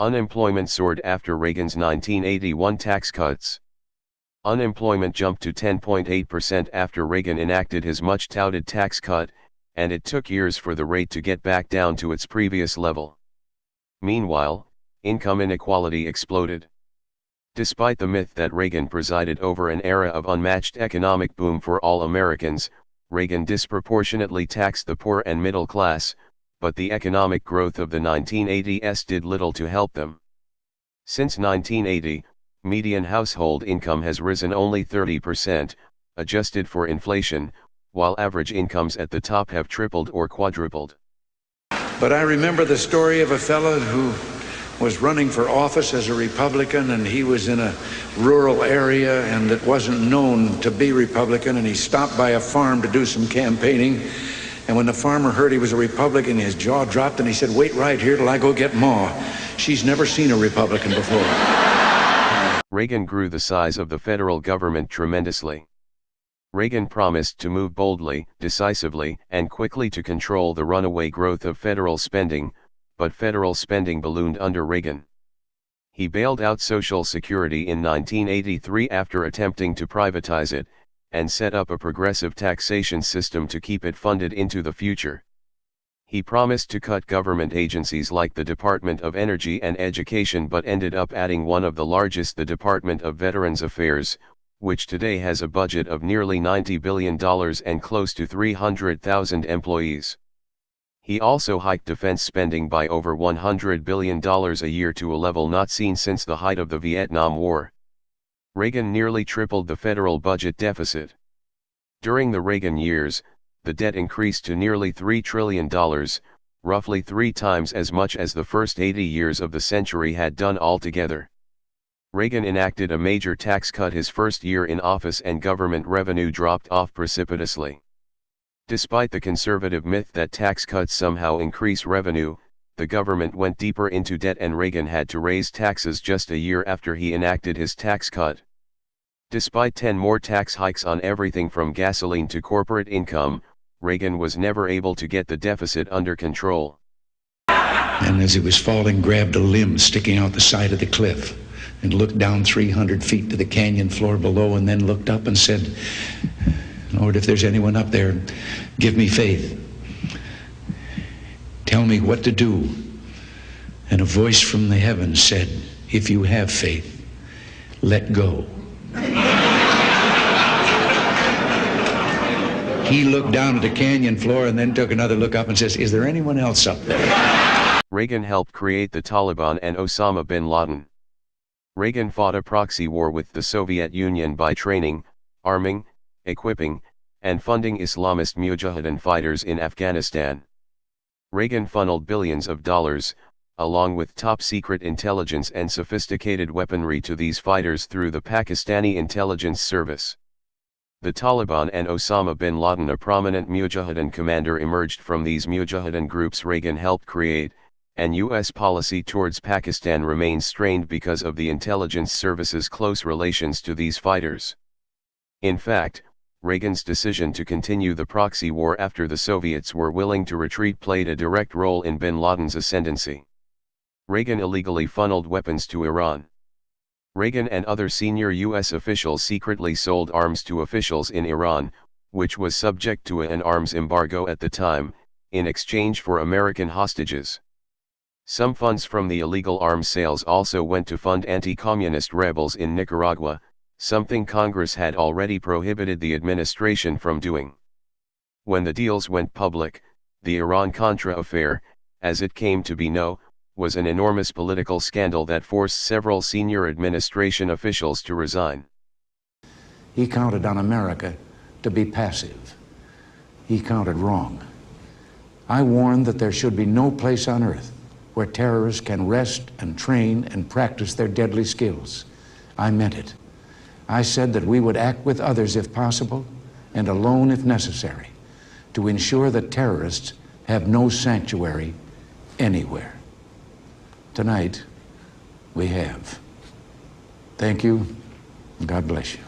Unemployment soared after Reagan's 1981 tax cuts. Unemployment jumped to 10.8% after Reagan enacted his much-touted tax cut, and it took years for the rate to get back down to its previous level. Meanwhile, income inequality exploded. Despite the myth that Reagan presided over an era of unmatched economic boom for all Americans, Reagan disproportionately taxed the poor and middle class, but the economic growth of the 1980s did little to help them. Since 1980, median household income has risen only 30%, adjusted for inflation, while average incomes at the top have tripled or quadrupled. But I remember the story of a fellow who was running for office as a Republican, and he was in a rural area and that wasn't known to be Republican, and he stopped by a farm to do some campaigning. And when the farmer heard he was a Republican, his jaw dropped and he said, "Wait right here till I go get Ma. She's never seen a Republican before." Reagan grew the size of the federal government tremendously. Reagan promised to move boldly, decisively, and quickly to control the runaway growth of federal spending, but federal spending ballooned under Reagan. He bailed out Social Security in 1983 after attempting to privatize it, and set up a progressive taxation system to keep it funded into the future. He promised to cut government agencies like the Department of Energy and Education, but ended up adding one of the largest, the Department of Veterans Affairs, which today has a budget of nearly $90 billion and close to 300,000 employees. He also hiked defense spending by over $100 billion a year to a level not seen since the height of the Vietnam War. Reagan nearly tripled the federal budget deficit. During the Reagan years, the debt increased to nearly $3 trillion, roughly 3 times as much as the first 80 years of the century had done altogether. Reagan enacted a major tax cut his first year in office, and government revenue dropped off precipitously. Despite the conservative myth that tax cuts somehow increase revenue, the government went deeper into debt, and Reagan had to raise taxes just a year after he enacted his tax cut. Despite 10 more tax hikes on everything from gasoline to corporate income, Reagan was never able to get the deficit under control. And as he was falling, grabbed a limb sticking out the side of the cliff and looked down 300 feet to the canyon floor below, and then looked up and said, "Lord, if there's anyone up there, give me faith. Tell me what to do." And a voice from the heavens said, "If you have faith, let go." He looked down at the canyon floor and then took another look up and says, "Is there anyone else up there?" Reagan helped create the Taliban and Osama bin Laden. Reagan fought a proxy war with the Soviet Union by training, arming, equipping, and funding Islamist Mujahideen fighters in Afghanistan. Reagan funneled billions of dollars, along with top-secret intelligence and sophisticated weaponry, to these fighters through the Pakistani intelligence service. The Taliban and Osama bin Laden, a prominent Mujahideen commander, emerged from these Mujahideen groups Reagan helped create, and U.S. policy towards Pakistan remains strained because of the intelligence service's close relations to these fighters. In fact, Reagan's decision to continue the proxy war after the Soviets were willing to retreat played a direct role in bin Laden's ascendancy. Reagan illegally funneled weapons to Iran. Reagan and other senior U.S. officials secretly sold arms to officials in Iran, which was subject to an arms embargo at the time, in exchange for American hostages. Some funds from the illegal arms sales also went to fund anti-communist rebels in Nicaragua, something Congress had already prohibited the administration from doing. When the deals went public, the Iran-Contra affair, as it came to be known, was an enormous political scandal that forced several senior administration officials to resign. He counted on America to be passive. He counted wrong. I warned that there should be no place on earth where terrorists can rest and train and practice their deadly skills. I meant it. I said that we would act with others if possible, and alone if necessary, to ensure that terrorists have no sanctuary anywhere. Tonight, we have. Thank you, and God bless you.